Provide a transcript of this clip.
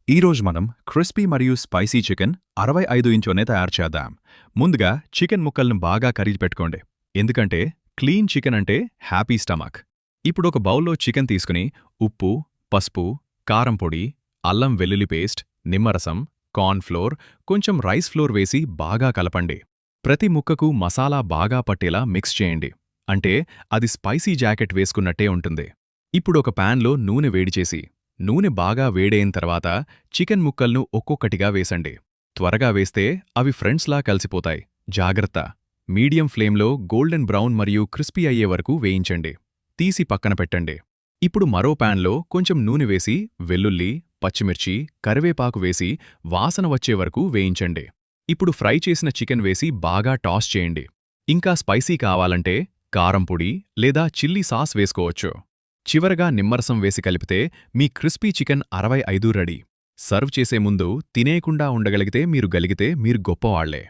ఈరోజు మనం క్రిస్పీ మరియు స్పైసీ చికెన్ 65 ఇంచునే తయారు చేద్దాం. ముందుగా చికెన్ ముక్కలను బాగా కరిగి పెట్టుకోండి. ఎందుకంటే క్లీన్ చికెన్ అంటే హ్యాపీ స్టమక్. ఇప్పుడు ఒక బౌల్లో చికెన్ తీసుకుని ఉప్పు, పసుపు, కారం పొడి, అల్లం వెల్లుల్లి పేస్ట్, నిమ్మరసం, కార్న్ ఫ్లోర్, కొంచెం రైస్ ఫ్లోర్ వేసి బాగా కలపండి. ప్రతి ముక్కకు మసాలా బాగా పట్టేలా మిక్స్ చేయండి. అంటే అది స్పైసీ జాకెట్ వేసుకున్నట్టే ఉంటుంది. ఇప్పుడు ఒక ప్యాన్లో నూనె వేడిచేసి నూనె బాగా వేడైన తర్వాత చికెన్ ముక్కలను ఒక్కొక్కటిగా వేసండి. త్వరగా వేస్తే అవి ఫ్రెండ్స్లా కలిసిపోతాయి. జాగ్రత్త! మీడియం ఫ్లేమ్లో గోల్డెన్ బ్రౌన్ మరియు క్రిస్పీ అయ్యే వరకు వేయించండి. తీసి పక్కన పెట్టండి. ఇప్పుడు మరో ప్యాన్లో కొంచెం నూనె వేసి వెల్లుల్లి, పచ్చిమిర్చి, కరివేపాకు వేసి వాసన వచ్చే వరకు వేయించండి. ఇప్పుడు ఫ్రై చేసిన చికెన్ వేసి బాగా టాస్ చేయండి. ఇంకా స్పైసీ కావాలంటే కారం పొడి లేదా చిల్లీ సాస్ వేసుకోవచ్చు. చివరగా నిమ్మరసం వేసి కలిపితే మీ క్రిస్పీ చికెన్ 65 రెడీ. సర్వ్ చేసే ముందు తినేయకుండా ఉండగలిగితే మీరు గొప్పవాళ్లే.